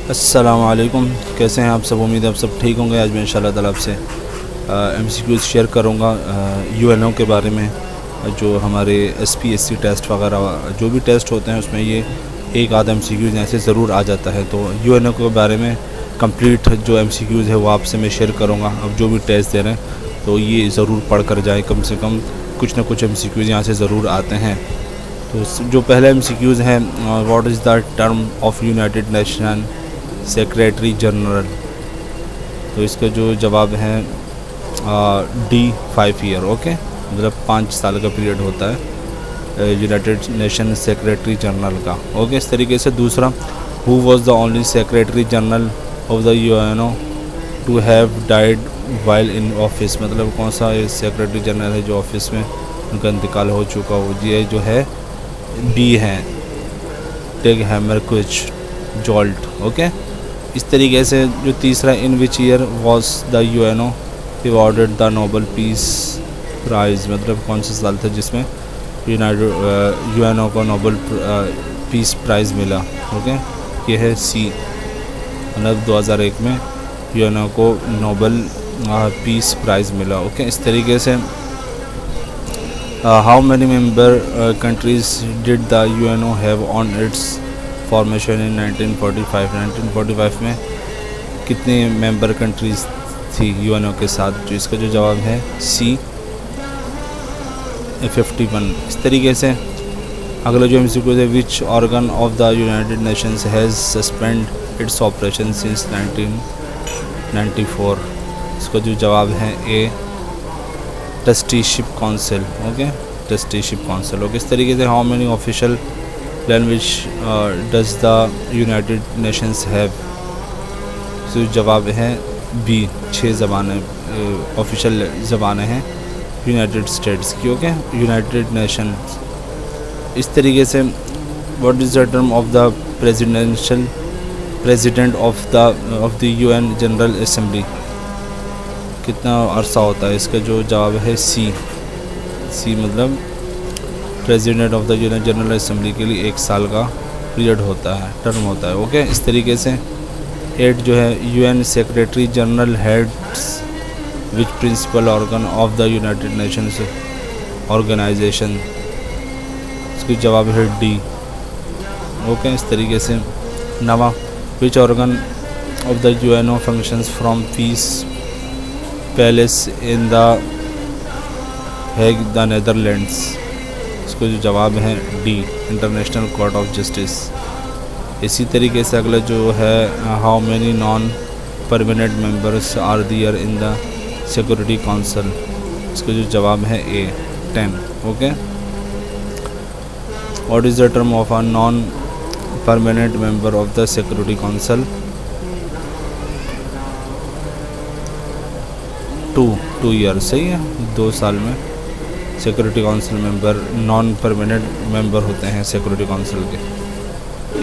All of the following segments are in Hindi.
अस्सलाम वालेकुम, कैसे हैं आप सब। उम्मीद है आप सब ठीक होंगे। आज मैं इंशाल्लाह ताला आपसे MCQs शेयर करूंगा UNO के बारे में। जो हमारे SPSC टेस्ट वगैरह जो भी टेस्ट होते हैं उसमें ये एक आधा MCQs ऐसे ज़रूर आ जाता है। तो UNO के बारे में कंप्लीट जो MCQs है वो आपसे मैं शेयर करूँगा। अब जो भी टेस्ट दे रहे हैं तो ये ज़रूर पढ़ कर जाएँ, कम से कम कुछ ना कुछ MCQs यहाँ से ज़रूर आते हैं। तो जो पहला MCQs है, what is the term of United Nation Secretary general. तो इसका जो जवाब है D 5 ईयर। ओके, मतलब 5 साल का पीरियड होता है यूनाइटेड नेशन सेक्रेटरी जनरल का। ओके, इस तरीके से दूसरा, who was the only Secretary General of the UNO to have died while in office. मतलब कौन सा ये सेक्रेटरी जनरल है जो ऑफिस में उनका इंतकाल हो चुका हो। ये जो है D है, टेग हैमरक्विच जॉल्ट। ओके, इस तरीके से जो तीसरा, in which year was the UNO awarded the Nobel Peace Prize. मतलब कौन सा साल था जिसमें UNO को नोबल पीस प्राइज़ मिला। ओके, ये है C, मतलब 2001 में UNO को नोबल पीस प्राइज़ मिला। ओके, इस तरीके से how many member countries did the UNO have on its formation in 1945। 1945 में कितने मेंबर कंट्रीज़ थी UNO के साथ। जो इसका जो जवाब है C 51। इस तरीके से अगला जो MCQ है, which organ of the United Nations has suspend its operation since 1994। इसका जो जवाब है A trusteeship council. Okay, trusteeship council. Okay, इस तरीके से how many official language does the United Nations have. तो जवाब है B 6 ज़बानें ऑफिशियल ज़बानें हैं यूनाइटेड स्टेट्स की। Okay, United Nations. इस तरीके से what is the term of the president of the UN general assembly. कितना अरसा होता है। इसका जो जवाब है C मतलब president of the UN general assembly के लिए 1 साल का पीरियड होता है, टर्म होता है। ओके, इस तरीके से 8 जो है, UN Secretary General heads which principal organ of the United Nations Organization. इसका जवाब है D। ओके, इस तरीके से 9, which organ of the UNO functions from Peace Palace in the Hague the Netherlands. इसको जो जवाब है D International Court of Justice. इसी तरीके से अगला जो है, how many non permanent members are there in the Security Council. इसका जो जवाब है A 10। Okay, what is the term of a non permanent member of the Security Council. 2 year. सही है, 2 साल में Security Council member non permanent member होते हैं सिक्योरिटी काउंसिल के।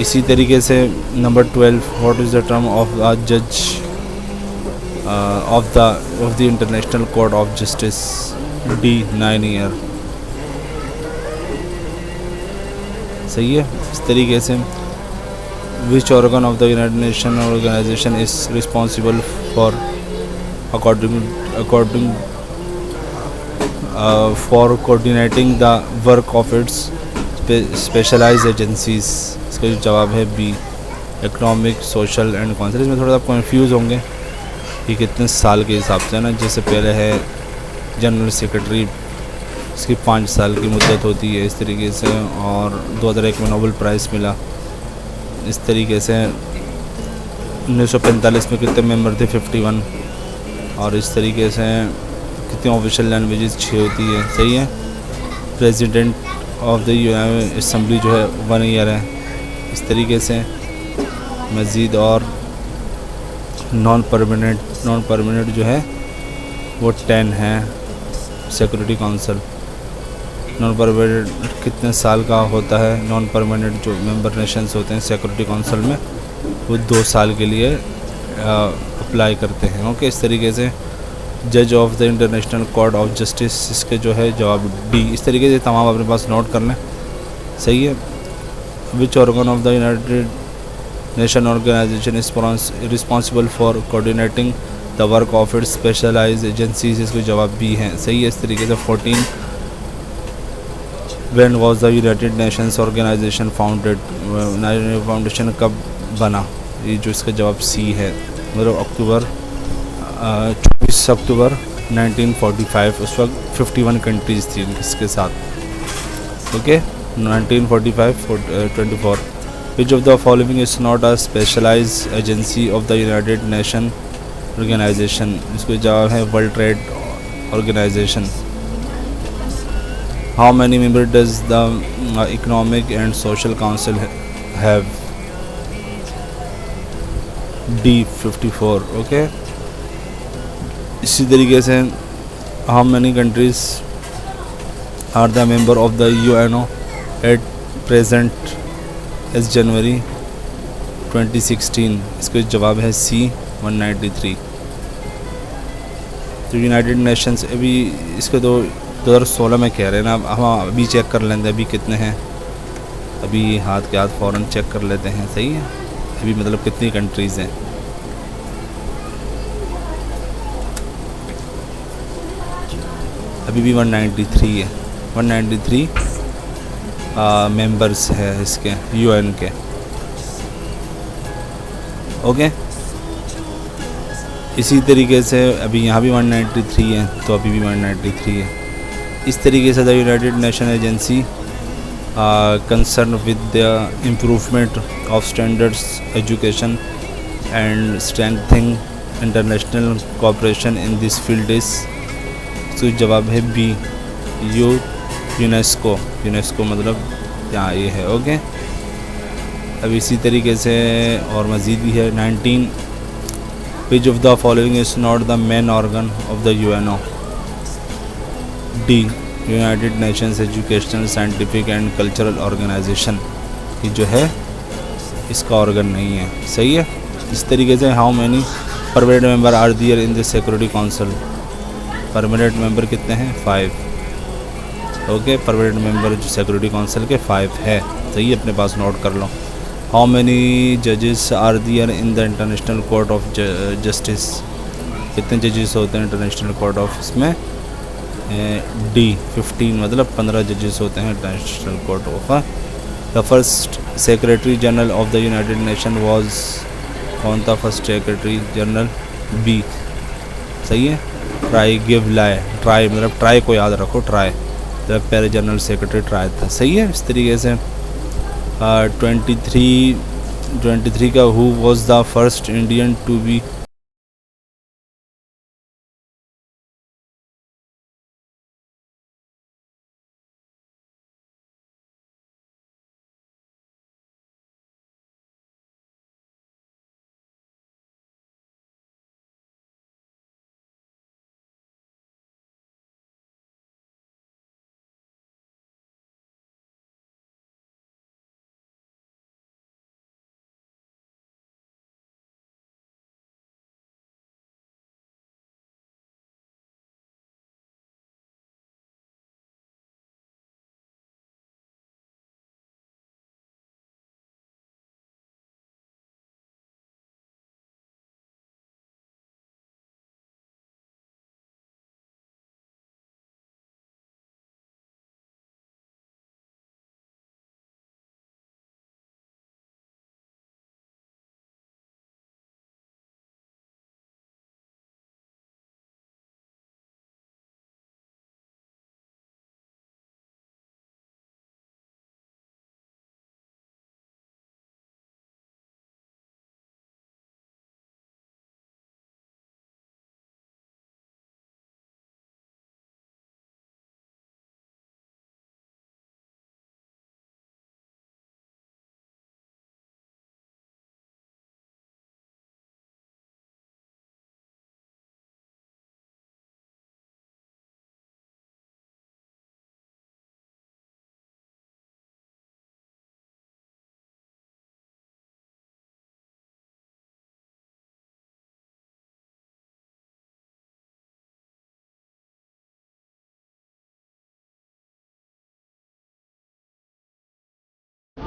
इसी तरीके से number 12, what is the term of a जज of the International Court of Justice. D 9 year. सही है। इस तरीके से which organ of the United Nation Organization is responsible for according for coordinating the work of its specialised agencies. इसका जो जवाब है B economic social and council. इसमें थोड़ा सा कंफ्यूज होंगे कि कितने साल के हिसाब से ना। जैसे पहले है जनरल सेक्रेटरी, इसकी 5 साल की मुद्दत होती है इस तरीके से, और 2001 में नोबेल प्राइज़ मिला। इस तरीके से 1945 में कितने मेंबर थे 51, और इस तरीके से कितनी ऑफिशियल लैंग्वेजेस 6 होती है। सही है। President of the UN assembly जो है 1 ईयर है। इस तरीके से मज़ीद और नॉन परमानेंट जो है वो 10 है सिक्योरिटी काउंसिल। नॉन परमानेंट कितने साल का होता है। नॉन परमानेंट जो मेंबर नेशंस होते हैं सिक्योरिटी काउंसिल में वो 2 साल के लिए अप्लाई करते हैं। ओके, इस तरीके से जज of the International Court of justice, इसके जो है जवाब D। इस तरीके से तमाम अपने पास नोट कर लें। सही है। Which organ of the United Nation Organization is responsible for coordinating the work of its specialised agencies, इसको जवाब भी हैं, सही है। इस तरीके से 14 when was the United Nations Organization founded, foundation कब बना, ये जो इसका जवाब सी है, मतलब अक्टूबर 24 अक्टूबर 1945। उस वक्त 51 कंट्रीज़ थी इसके साथ, okay. 1945 24। Which of the following is not a specialised agency of the United Nation Organization, इसको जवाब है World Trade Organization. How many member does the Economic and Social Council have, D 54, okay. इसी तरीके से how many countries are the member of the UNO at present as January 2016, इसका जवाब है सी 193। तो यूनाइटेड नेशंस अभी इसके 2016 में कह रहे हैं ना, हम अभी चेक कर लेते हैं अभी कितने हैं, अभी हाथ के हाथ फ़ौरन चेक कर लेते हैं, सही है। अभी मतलब कितनी कंट्रीज़ हैं, अभी भी 193 है, 193 मेंबर्स है इसके यूएन के, ओके। इसी तरीके से अभी यहाँ भी 193 है, तो अभी भी 193 है। इस तरीके से the United nation agency concern with the improvement of standards education and strengthening international cooperation in this field is, तो जवाब है बी यूनेस्को। यूनेस्को मतलब यहाँ ये है, ओके। अब इसी तरीके से और मज़ीद भी है 19। Which of the following is not the main organ of the UNO, D United Nations Educational Scientific and Cultural Organization, ये जो है इसका ऑर्गन नहीं है, सही है। इस तरीके से how many permanent member are there in the Security Council, permanent member कितने हैं, 5, ओके। परमानेंट मेंबर जो सिक्योरिटी काउंसिल के 5 है, सही है, अपने पास नोट कर लो। हाउ मैनी जजेस are there in the International Court of Justice, कितने जजेस होते हैं इंटरनेशनल कोर्ट ऑफ इसमें, डी 15, मतलब 15 जजेस होते हैं International Court of. The first Secretary General of the United nation was, कौन था फर्स्ट सेक्रेटरी जनरल, बी, सही है। ट्राई गिव लाई, ट्राई मतलब ट्राई को याद रखो, ट्राई मतलब पहले जनरल सेक्रेटरी ट्राई था, सही है। इस तरीके से 23 का who was the first Indian to be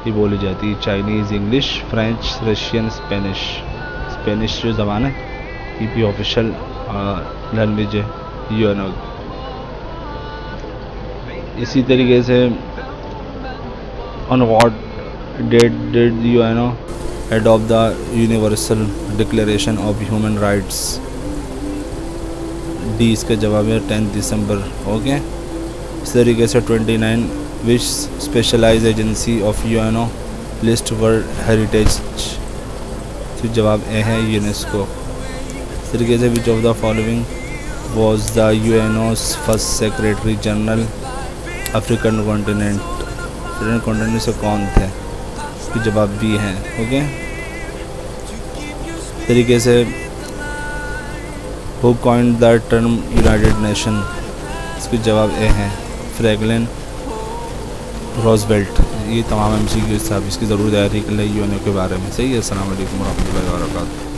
ही बोली जाती है। Chinese, English, French, Russian, Spanish जो ज़बान है ये भी ऑफिशियल लैंग्वेज है यूएनओ। इसी तरीके से on what date did UNO adopt the Universal Declaration of Human Rights? D इसका जवाब है 10 दिसंबर। ओके, इस तरीके से 29 which specialise agency of UNO list World Heritage? तो जवाब ए है यूनेस्को। इस तरीके से which of the following was the UNO's first Secretary General? African continent से कौन थे? इसके जवाब भी हैं। ओके, तरीके से who coined the term United nation? इसके जवाब ए हैं फ्रैंकलिन रूजवेल्ट। ये तमाम MCQ साहब इसकी ज़रूर तैयारी कर ले यूएनओ के बारे में। सही है। अस्सलाम वालेकुम रहमतुल्लाहि व बरकातहू।